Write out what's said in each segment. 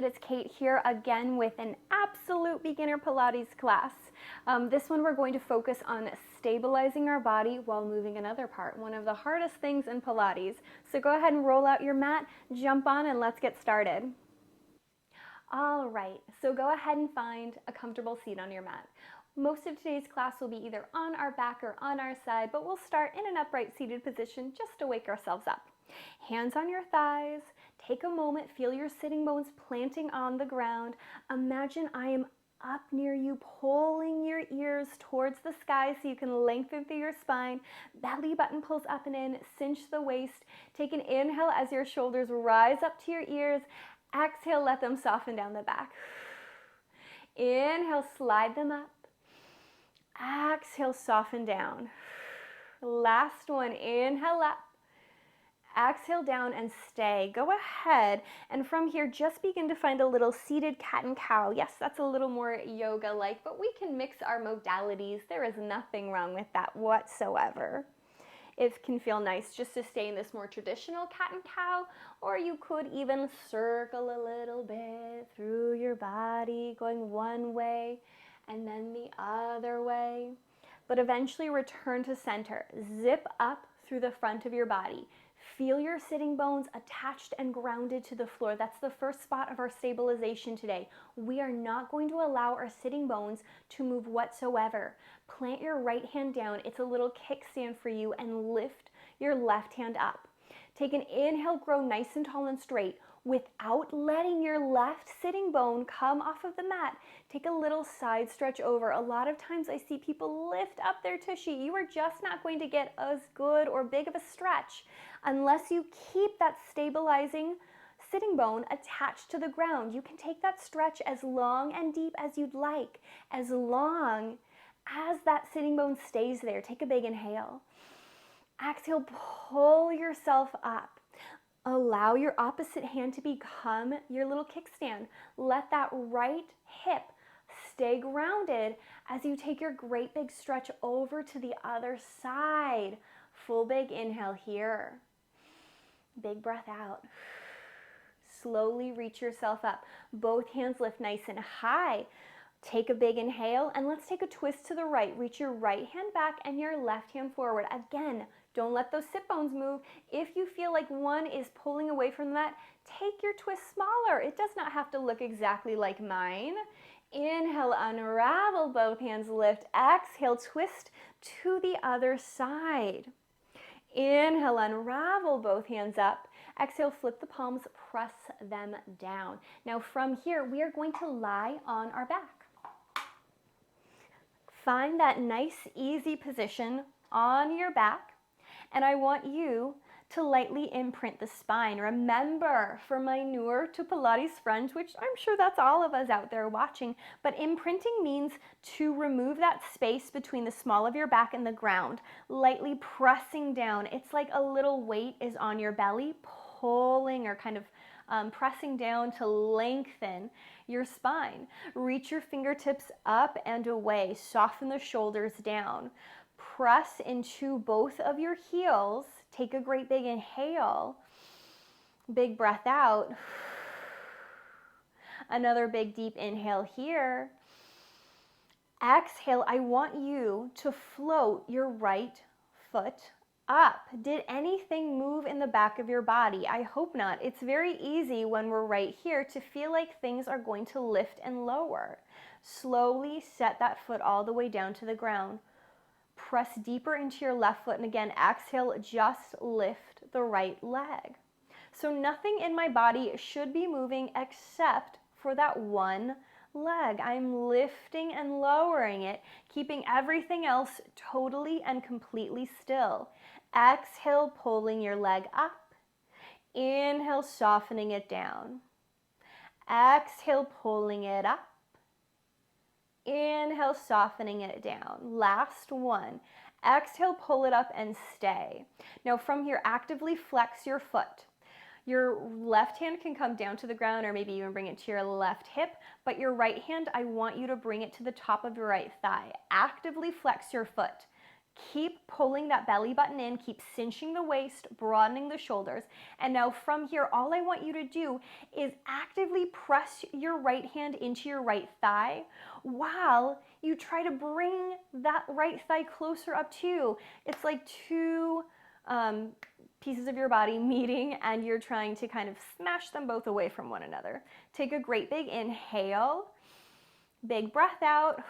it's Kate here again with an absolute beginner Pilates class. This one we're going to focus on stabilizing our body while moving another part, one of the hardest things in Pilates. So go ahead and roll out your mat, jump on, and let's get started. All right, so go ahead and find a comfortable seat on your mat. Most of today's class will be either on our back or on our side, but we'll start in an upright seated position just to wake ourselves up. Hands on your thighs. Take a moment, feel your sitting bones planting on the ground. Imagine I am up near you, pulling your ears towards the sky so you can lengthen through your spine. Belly button pulls up and in, cinch the waist. Take an inhale as your shoulders rise up to your ears. Exhale, let them soften down the back. Inhale, slide them up. Exhale, soften down. Last one, inhale up. Exhale down and stay. Go ahead and from here just begin to find a little seated cat and cow. Yes, that's a little more yoga-like, but we can mix our modalities. There is nothing wrong with that whatsoever. It can feel nice just to stay in this more traditional cat and cow, or you could even circle a little bit through your body, going one way and then the other way. But eventually return to center. Zip up through the front of your body. Feel your sitting bones attached and grounded to the floor. That's the first spot of our stabilization today. We are not going to allow our sitting bones to move whatsoever. Plant your right hand down. It's a little kickstand for you, and lift your left hand up. Take an inhale, grow nice and tall and straight without letting your left sitting bone come off of the mat. Take a little side stretch over. A lot of times I see people lift up their tushy. You are just not going to get as good or big of a stretch unless you keep that stabilizing sitting bone attached to the ground. You can take that stretch as long and deep as you'd like, as long as that sitting bone stays there. Take a big inhale. Exhale, pull yourself up. Allow your opposite hand to become your little kickstand. Let that right hip stay grounded as you take your great big stretch over to the other side. Full big inhale here. Big breath out. Slowly reach yourself up. Both hands lift nice and high. Take a big inhale, and let's take a twist to the right. Reach your right hand back and your left hand forward. Again, don't let those sit bones move. If you feel like one is pulling away from that, take your twist smaller. It does not have to look exactly like mine. Inhale, unravel, both hands lift. Exhale, twist to the other side. Inhale, unravel, both hands up. Exhale, flip the palms, press them down. Now from here, we are going to lie on our back. Find that nice, easy position on your back, and I want you to lightly imprint the spine. Remember, for my newer to Pilates friends, which I'm sure that's all of us out there watching, but imprinting means to remove that space between the small of your back and the ground, lightly pressing down. It's like a little weight is on your belly, pulling or kind of pressing down to lengthen your spine. Reach your fingertips up and away. Soften the shoulders down. Press into both of your heels. Take a great big inhale. Big breath out. Another big deep inhale here. Exhale, I want you to float your right foot up. Did anything move in the back of your body? I hope not. It's very easy when we're right here to feel like things are going to lift and lower. Slowly set that foot all the way down to the ground. Press deeper into your left foot, and again, exhale, just lift the right leg. So nothing in my body should be moving except for that one leg. I'm lifting and lowering it, keeping everything else totally and completely still. Exhale, pulling your leg up. Inhale, softening it down. Exhale, pulling it up. Inhale, softening it down. Last one. Exhale, pull it up and stay. Now from here, actively flex your foot. Your left hand can come down to the ground, or maybe even bring it to your left hip, but your right hand, I want you to bring it to the top of your right thigh. Actively flex your foot. Keep pulling that belly button in, keep cinching the waist, broadening the shoulders. And now from here, all I want you to do is actively press your right hand into your right thigh while you try to bring that right thigh closer up to you. It's like two pieces of your body meeting, and you're trying to kind of smash them both away from one another. Take a great big inhale, big breath out.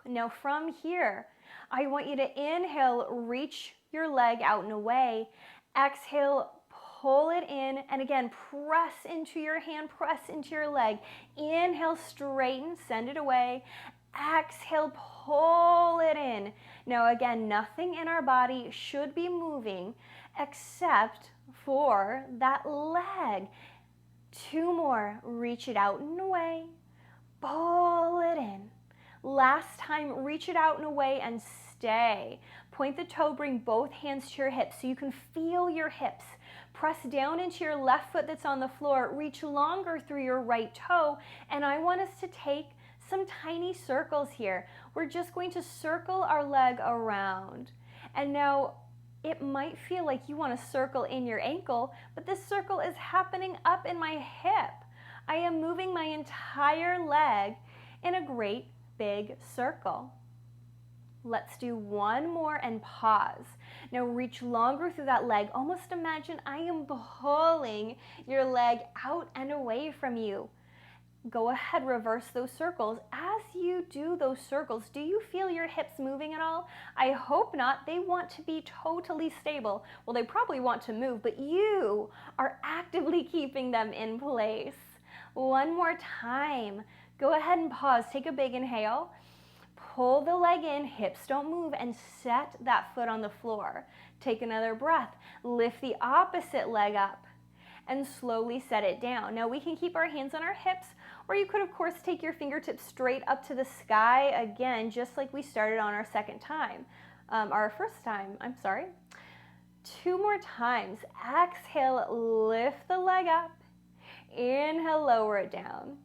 Now from here, I want you to inhale, reach your leg out and away. Exhale, pull it in, and again, press into your hand, press into your leg. Inhale, straighten, send it away. Exhale, pull it in. Now again, nothing in our body should be moving except for that leg. Two more, reach it out and away, pull it in. Last time, reach it out and away and stay. Point the toe, bring both hands to your hips so you can feel your hips. Press down into your left foot that's on the floor. Reach longer through your right toe. And I want us to take some tiny circles here. We're just going to circle our leg around. And now it might feel like you want to circle in your ankle, but this circle is happening up in my hip. I am moving my entire leg in a great big circle. Let's do one more and pause. Now reach longer through that leg. Almost imagine I am pulling your leg out and away from you. Go ahead, reverse those circles. As you do those circles, do you feel your hips moving at all? I hope not. They want to be totally stable. Well, they probably want to move, but you are actively keeping them in place. One more time. Go ahead and pause. Take a big inhale. Pull the leg in, hips don't move, and set that foot on the floor. Take another breath. Lift the opposite leg up and slowly set it down. Now we can keep our hands on our hips, or you could of course take your fingertips straight up to the sky again, just like we started on our first time, I'm sorry. Two more times. Exhale, lift the leg up. Inhale, lower it down.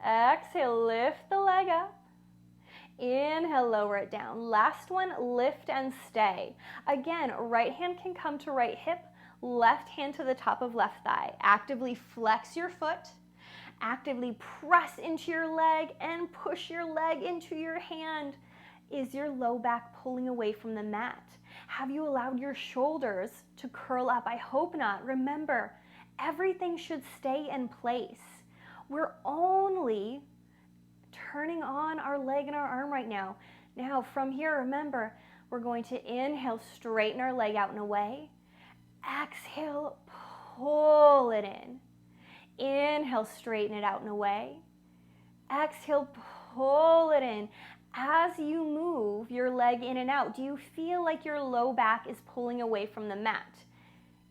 Exhale, lift the leg up. Inhale, lower it down. Last one, lift and stay. Again, right hand can come to right hip, left hand to the top of left thigh. Actively flex your foot. Actively press into your leg and push your leg into your hand. Is your low back pulling away from the mat? Have you allowed your shoulders to curl up? I hope not. Remember, everything should stay in place. We're only turning on our leg and our arm right now. Now from here, remember, we're going to inhale, straighten our leg out and away. Exhale, pull it in. Inhale, straighten it out and away. Exhale, pull it in. As you move your leg in and out, do you feel like your low back is pulling away from the mat?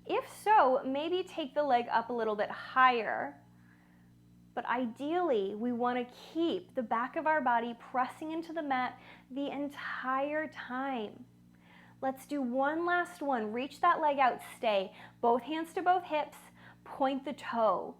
If so, maybe take the leg up a little bit higher. But ideally, we want to keep the back of our body pressing into the mat the entire time. Let's do one last one. Reach that leg out, stay. Both hands to both hips, point the toe.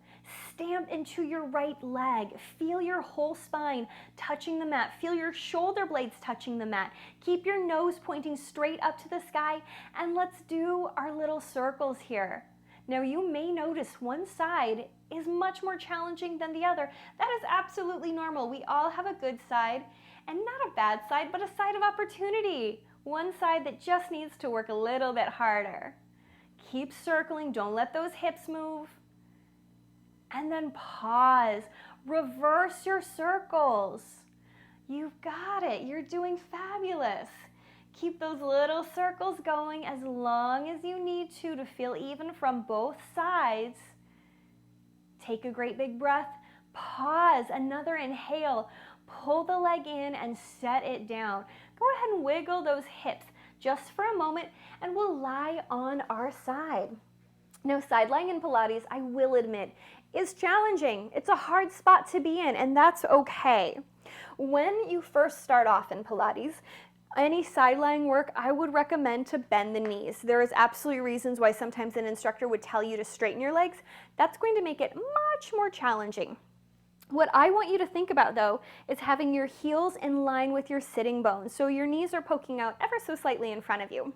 Stamp into your right leg. Feel your whole spine touching the mat. Feel your shoulder blades touching the mat. Keep your nose pointing straight up to the sky, and let's do our little circles here. Now you may notice one side is much more challenging than the other. That is absolutely normal. We all have a good side and not a bad side, but a side of opportunity. One side that just needs to work a little bit harder. Keep circling, don't let those hips move. And then pause, reverse your circles. You've got it, you're doing fabulous. Keep those little circles going as long as you need to feel even from both sides. Take a great big breath, pause, another inhale, pull the leg in and set it down. Go ahead and wiggle those hips just for a moment and we'll lie on our side. Now, side lying in Pilates, I will admit, is challenging. It's a hard spot to be in, and that's okay. When you first start off in Pilates, any side lying work, I would recommend to bend the knees. There is absolutely reasons why sometimes an instructor would tell you to straighten your legs. That's going to make it much more challenging. What I want you to think about though is having your heels in line with your sitting bones. So your knees are poking out ever so slightly in front of you.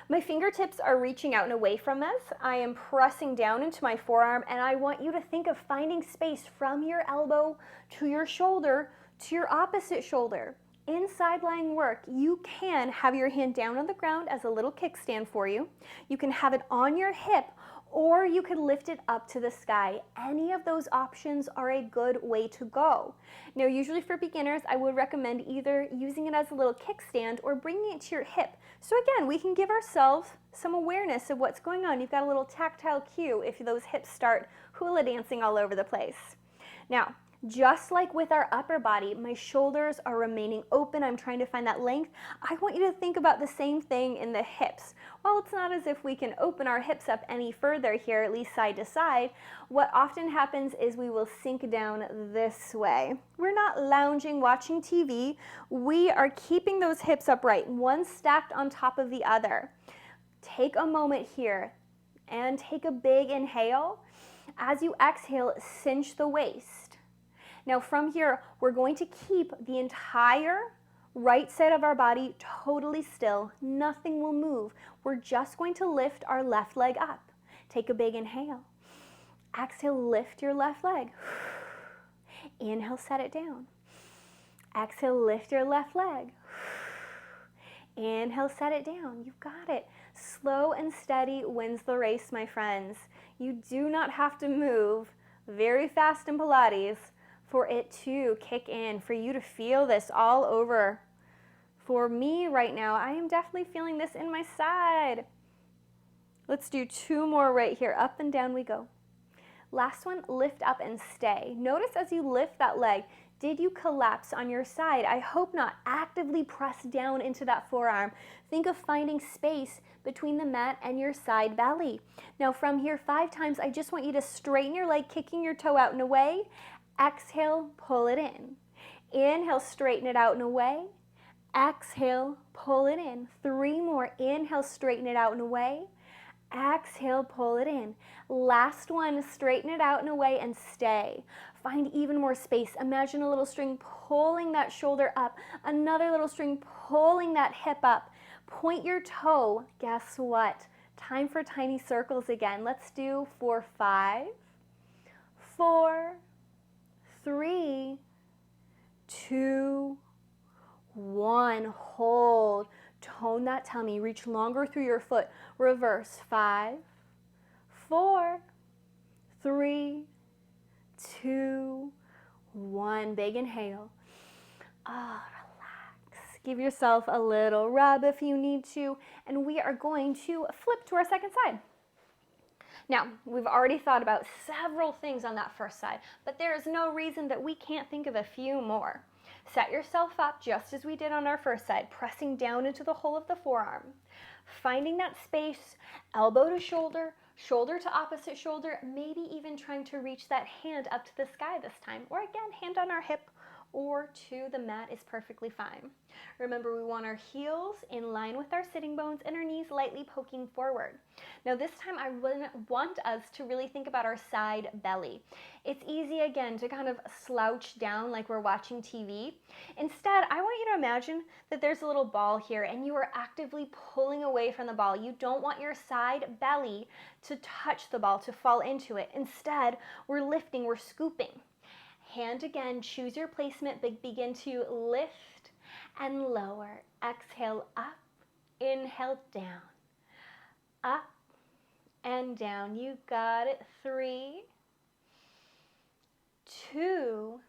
My fingertips are reaching out and away from us. I am pressing down into my forearm, and I want you to think of finding space from your elbow to your shoulder to your opposite shoulder. In side lying work, you can have your hand down on the ground as a little kickstand for you. You can have it on your hip, or you could lift it up to the sky. Any of those options are a good way to go. Now, usually for beginners, I would recommend either using it as a little kickstand or bringing it to your hip. So again, we can give ourselves some awareness of what's going on. You've got a little tactile cue if those hips start hula dancing all over the place. Now, just like with our upper body, my shoulders are remaining open. I'm trying to find that length. I want you to think about the same thing in the hips. While it's not as if we can open our hips up any further here, at least side to side, what often happens is we will sink down this way. We're not lounging, watching TV. We are keeping those hips upright, one stacked on top of the other. Take a moment here and take a big inhale. As you exhale, cinch the waist. Now from here, we're going to keep the entire right side of our body totally still. Nothing will move. We're just going to lift our left leg up. Take a big inhale. Exhale, lift your left leg. Inhale, set it down. Exhale, lift your left leg. Inhale, set it down. You've got it. Slow and steady wins the race, my friends. You do not have to move very fast in Pilates for it to kick in, for you to feel this all over. For me right now, I am definitely feeling this in my side. Let's do 2 more right here. Up and down we go. Last one, lift up and stay. Notice as you lift that leg, did you collapse on your side? I hope not. Actively press down into that forearm. Think of finding space between the mat and your side belly. Now from here 5 times, I just want you to straighten your leg, kicking your toe out and away. Exhale, pull it in. Inhale, straighten it out and away. Exhale, pull it in. 3 more. Inhale, straighten it out and away. Exhale, pull it in. Last one, straighten it out and away and stay. Find even more space. Imagine a little string pulling that shoulder up. Another little string pulling that hip up. Point your toe. Guess what? Time for tiny circles again. Let's do for 5, 4, 3, 2, 1. Hold. Tone that tummy. Reach longer through your foot. Reverse. 5, 4, 3, 2, 1. Big inhale. Relax. Give yourself a little rub if you need to. And we are going to flip to our second side. Now, we've already thought about several things on that first side, but there is no reason that we can't think of a few more. Set yourself up just as we did on our first side, pressing down into the hole of the forearm. Finding that space, elbow to shoulder, shoulder to opposite shoulder, maybe even trying to reach that hand up to the sky this time, or again, hand on our hip or to the mat is perfectly fine. Remember, we want our heels in line with our sitting bones and our knees lightly poking forward. Now this time I want us to really think about our side belly. It's easy again to kind of slouch down like we're watching TV. Instead, I want you to imagine that there's a little ball here and you are actively pulling away from the ball. You don't want your side belly to touch the ball, to fall into it. Instead, we're lifting, we're scooping. Hand again, choose your placement, but begin to lift and lower. Exhale up, inhale down. Up and down. You got it. 3, 2,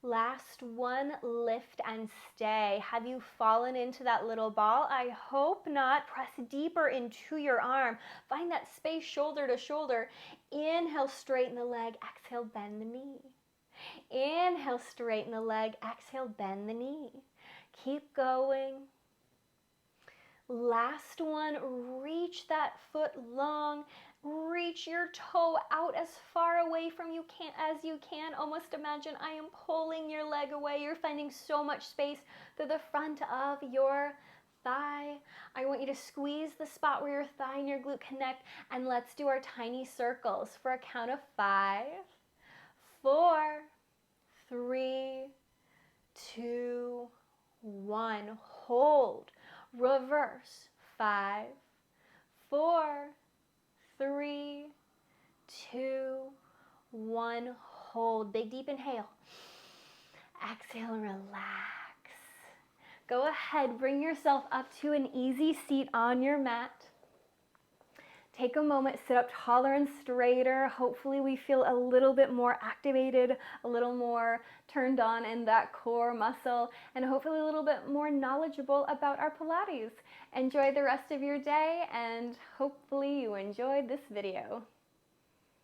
last one, lift and stay. Have you fallen into that little ball? I hope not. Press deeper into your arm. Find that space shoulder to shoulder. Inhale, straighten the leg. Exhale, bend the knee. Inhale, straighten the leg. Exhale, bend the knee. Keep going. Last one, reach that foot long. Reach your toe out as far away from you as you can. Almost imagine I am pulling your leg away. You're finding so much space through the front of your thigh. I want you to squeeze the spot where your thigh and your glute connect, and let's do our tiny circles for a count of 5, 4, 3, 2, 1. Hold. Reverse. 5, 4, 3, 2, 1. Hold. Big deep inhale. Exhale, relax. Go ahead, bring yourself up to an easy seat on your mat. Take a moment, sit up taller and straighter. Hopefully we feel a little bit more activated, a little more turned on in that core muscle, and hopefully a little bit more knowledgeable about our Pilates. Enjoy the rest of your day, and hopefully you enjoyed this video.